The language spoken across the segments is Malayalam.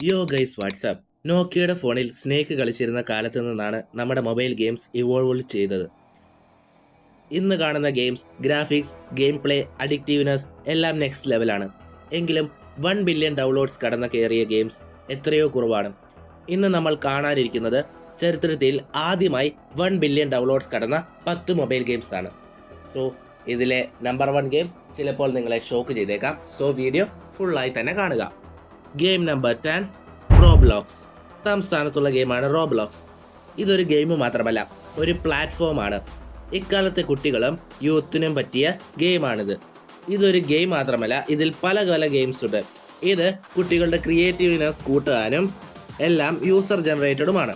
യോ ഗൈസ് വാട്സാപ്പ്. നോക്കിയയുടെ ഫോണിൽ സ്നേക്ക് കളിച്ചിരുന്ന കാലത്ത് നിന്നാണ് നമ്മുടെ മൊബൈൽ ഗെയിംസ് ഇവോൾവ് ചെയ്തത്. ഇന്ന് കാണുന്ന ഗെയിംസ്, ഗ്രാഫിക്സ്, ഗെയിം പ്ലേ, അഡിക്റ്റീവ്നെസ് എല്ലാം നെക്സ്റ്റ് ലെവലാണ്. എങ്കിലും 1 ബില്യൺ ഡൗൺലോഡ്സ് കടന്ന കയറിയ ഗെയിംസ് എത്രയോ കുറവാണ്. ഇന്ന് നമ്മൾ കാണാനിരിക്കുന്നത് ചരിത്രത്തിൽ ആദ്യമായി 1 ബില്യൺ ഡൗൺലോഡ്സ് കടന്ന 10 മൊബൈൽ ഗെയിംസ് ആണ്. സോ ഇതിലെ നമ്പർ 1 ഗെയിം ചിലപ്പോൾ നിങ്ങളെ ഷോക്ക് ചെയ്തേക്കാം. സോ വീഡിയോ ഫുള്ളായി തന്നെ കാണുക. Game number 10, Roblox. 10ാം സ്ഥാനത്തുള്ള ഗെയിമാണ് റോബ്ലോക്സ്. ഇതൊരു ഗെയിം മാത്രമല്ല, ഒരു പ്ലാറ്റ്ഫോമാണ്. ഇക്കാലത്തെ കുട്ടികളും യൂത്തിനും പറ്റിയ ഗെയിമാണിത്. ഇതൊരു ഗെയിം മാത്രമല്ല, ഇതിൽ പല പല ഗെയിംസ് ഉണ്ട്. ഇത് കുട്ടികളുടെ ക്രിയേറ്റീവ്നെസ് കൂട്ടാനും എല്ലാം യൂസർ ജനറേറ്റഡുമാണ്.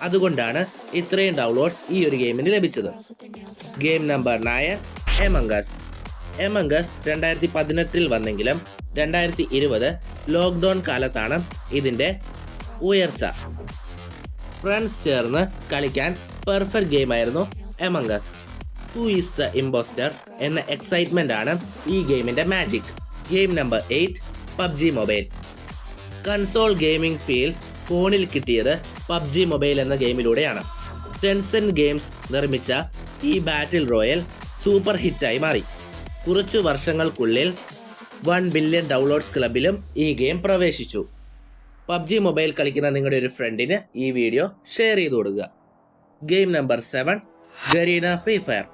അതുകൊണ്ടാണ് ഇത്രയും ഡൗൺലോഡ്സ് ഈ ഒരു ഗെയിമിന് ലഭിച്ചത്. Game number 9, amongst. എമംഗസ് 2018 വന്നെങ്കിലും 2020 ലോക്ക്ഡൗൺ കാലത്താണ് ഇതിൻ്റെ ഉയർച്ച. ഫ്രണ്ട്സ് ചേർന്ന് കളിക്കാൻ പെർഫെക്റ്റ് ഗെയിമായിരുന്നു among us. Who is the impostor എന്ന എക്സൈറ്റ്മെൻ്റ് ആണ് ഈ ഗെയിമിൻ്റെ magic. Game number 8, PUBG mobile. Console gaming feel ഫോണിൽ കിട്ടിയത് പബ്ജി മൊബൈൽ എന്ന ഗെയിമിലൂടെയാണ്. ടെൻസെന്റ് ഗെയിംസ് നിർമ്മിച്ച ഈ ബാറ്റിൽ റോയൽ സൂപ്പർ ഹിറ്റായി മാറി. കുറച്ച് വർഷങ്ങൾക്കുള്ളിൽ 1 ബില്യൺ ഡൗൺലോഡ്സ് ക്ലബിലും ഈ ഗെയിം പ്രവേശിച്ചു. പബ്ജി മൊബൈൽ കളിക്കുന്ന നിങ്ങളുടെ ഒരു ഫ്രണ്ടിന് ഈ വീഡിയോ ഷെയർ ചെയ്ത് കൊടുക്കുക. Game number 7, Garena free fire.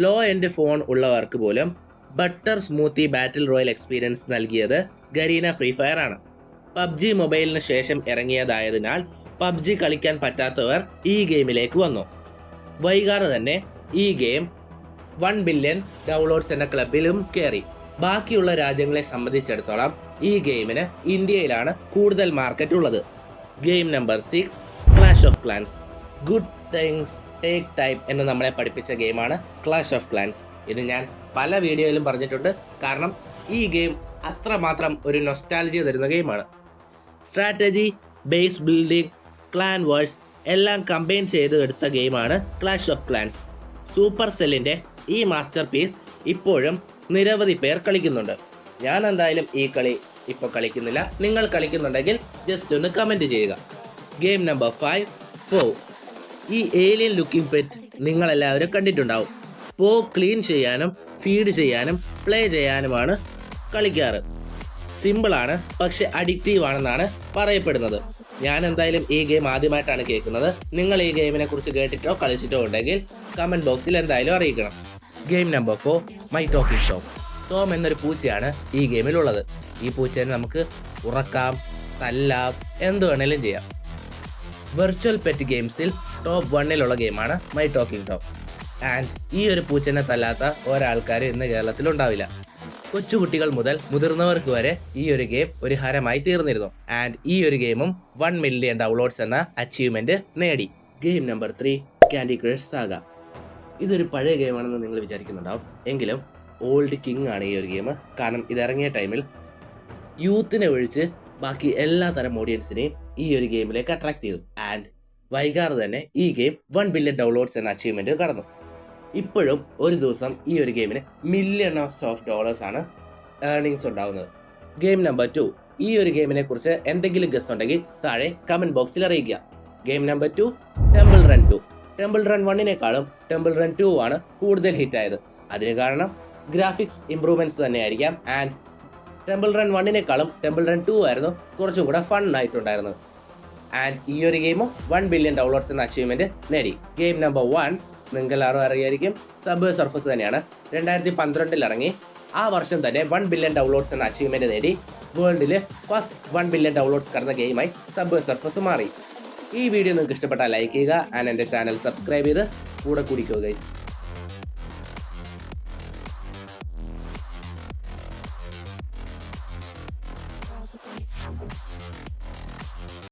Low end phone ഉള്ളവർക്ക് പോലും butter smooth battle royale experience നൽകിയത് ഗരീന ഫ്രീ ഫയർ ആണ്. പബ്ജി മൊബൈലിന് ശേഷം ഇറങ്ങിയതായതിനാൽ പബ്ജി കളിക്കാൻ പറ്റാത്തവർ ഈ ഗെയിമിലേക്ക് വന്നു. വൈകാതെ തന്നെ ഈ ഗെയിം 1 ബില്യൺ ഡൗൺലോഡ്സ് എന്ന ക്ലബിലും കയറി. ബാക്കിയുള്ള രാജ്യങ്ങളെ സംബന്ധിച്ചിടത്തോളം ഈ ഗെയിമിന് ഇന്ത്യയിലാണ് കൂടുതൽ മാർക്കറ്റ് ഉള്ളത്. Game number 6, clash of clans. Good things take time എന്ന് നമ്മളെ പഠിപ്പിച്ച ഗെയിമാണ് ക്ലാഷ് ഓഫ് ക്ലാൻസ്. ഇത് ഞാൻ പല വീഡിയോയിലും പറഞ്ഞിട്ടുണ്ട്. കാരണം ഈ ഗെയിം അത്രമാത്രം ഒരു നൊസ്റ്റാൾജിയ തരുന്ന ഗെയിമാണ്. Strategy, base building, clan wars എല്ലാം കമ്പൈൻ ചെയ്ത് എടുത്ത ഗെയിമാണ് ക്ലാഷ് ഓഫ് ക്ലാൻസ്. സൂപ്പർ സെല്ലിൻ്റെ ഈ മാസ്റ്റർ പീസ് ഇപ്പോഴും നിരവധി പേർ കളിക്കുന്നുണ്ട്. ഞാൻ എന്തായാലും ഈ കളി ഇപ്പോൾ കളിക്കുന്നില്ല. നിങ്ങൾ കളിക്കുന്നുണ്ടെങ്കിൽ ജസ്റ്റ് ഒന്ന് കമൻറ്റ് ചെയ്യുക. ഗെയിം നമ്പർ 5, പോ. ഈ ഏലിയൻ ലുക്കിംഗ് പെറ്റ് നിങ്ങളെല്ലാവരും കണ്ടിട്ടുണ്ടാവും. പോ ക്ലീൻ ചെയ്യാനും ഫീഡ് ചെയ്യാനും പ്ലേ ചെയ്യാനുമാണ് കളിക്കാറ്. സിമ്പിളാണ്, പക്ഷെ അഡിക്റ്റീവ് ആണെന്നാണ് പറയപ്പെടുന്നത്. ഞാൻ എന്തായാലും ഈ ഗെയിം ആദ്യമായിട്ടാണ് കേൾക്കുന്നത്. നിങ്ങൾ ഈ ഗെയിമിനെ കുറിച്ച് കേട്ടിട്ടോ കളിച്ചിട്ടോ ഉണ്ടെങ്കിൽ കമൻറ്റ് ബോക്സിൽ എന്തായാലും അറിയിക്കണം. Game number 4, my talking Tom. Tom എന്നൊരു പൂച്ചയാണ് ഈ ഗെയിമിലുള്ളത്. ഈ പൂച്ചേനെ നമുക്ക് ഉറക്കാം, തല്ലാം, എന്ത് വേണേലും ചെയ്യാം. വെർച്വൽ പെറ്റ് ഗെയിംസിൽ ടോപ്പ് 1 ഗെയിമാണ് മൈ ടോക്കിംഗ് ടോം. ആൻഡ് ഈ ഒരു പൂച്ചനെ തല്ലാത്ത ഒരാൾക്കാർ ഇന്ന് കേരളത്തിലുണ്ടാവില്ല. കൊച്ചുകുട്ടികൾ മുതൽ മുതിർന്നവർക്ക് വരെ ഈ ഒരു ഗെയിം ഒരു ഹരമായി തീർന്നിരുന്നു. ആൻഡ് ഈ ഒരു ഗെയിമും 1 മില്യൺ ഡൗൺലോഡ്സ് എന്ന അച്ചീവ്മെൻറ്റ് നേടി. Game number 3, candy crush saga. ഇതൊരു പഴയ ഗെയിമാണെന്ന് നിങ്ങൾ വിചാരിക്കുന്നുണ്ടാവും. എങ്കിലും ഓൾഡ് കിങ് ആണ് ഈ ഒരു ഗെയിം. കാരണം ഇതിറങ്ങിയ ടൈമിൽ യൂത്തിനെ ഒഴിച്ച് ബാക്കി എല്ലാ തരം ഓഡിയൻസിനെയും ഈ ഒരു ഗെയിമിലേക്ക് അട്രാക്ട് ചെയ്തു. ആൻഡ് വൈകാതെ തന്നെ ഈ ഗെയിം 1 ബില്യൺ ഡൗൺലോഡ്സ് എന്ന അച്ചീവ്മെൻറ്റ് കടന്നു. ഇപ്പോഴും ഒരു ദിവസം ഈ ഒരു ഗെയിമിന് മില്യൺസ് ഓഫ് ഡോളേഴ്സ് ആണ് ഏർണിങ്സ് ഉണ്ടാകുന്നത്. ഗെയിം നമ്പർ 2, ഈ ഒരു ഗെയിമിനെ കുറിച്ച് എന്തെങ്കിലും ഗസ് ഉണ്ടെങ്കിൽ താഴെ കമൻറ്റ് ബോക്സിൽ അറിയിക്കുക. Game number 2, temple run 2. Temple run 1നേക്കാളും ടെമ്പിൾ റൺ 2 ആണ് കൂടുതൽ ഹിറ്റായത്. അതിന് കാരണം ഗ്രാഫിക്സ് ഇംപ്രൂവ്മെൻറ്റ്സ് തന്നെയായിരിക്കാം. ആൻഡ് ടെമ്പിൾ റൺ 1നേക്കാളും ടെമ്പിൾ റൺ 2 ആയിരുന്നു കുറച്ചും കൂടെ ഫൺ ആയിട്ടുണ്ടായിരുന്നത്. ആൻഡ് ഈ ഒരു ഗെയിമും 1 ബില്യൺ ഡൗൺലോഡ്സ് എന്ന അച്ചീവ്മെൻറ്റ് നേടി. ഗെയിം നമ്പർ 1 നിങ്ങൾക്ക് എല്ലാവരും അറിയായിരിക്കും, സബ്വേ സർഫസ് തന്നെയാണ്. 2012 ഇറങ്ങി. ആ വർഷം തന്നെ 1 ബില്യൺ ഡൗൺലോഡ്സ് എന്ന അച്ചീവ്മെൻറ്റ് നേടി വേൾഡിൽ ഫസ്റ്റ് 1 ബില്യൺ ഡൗൺലോഡ്സ് കടന്ന ഗെയിമായി സബ്വേ സർഫസ് മാറി. ഈ വീഡിയോ നിങ്ങൾക്ക് ഇഷ്ടപ്പെട്ടാൽ ലൈക്ക് ചെയ്യുക. ആൻഡ് എൻ്റെ ചാനൽ സബ്സ്ക്രൈബ് ചെയ്ത് കൂടെ കൂടിക്കുക ഗൈസ്.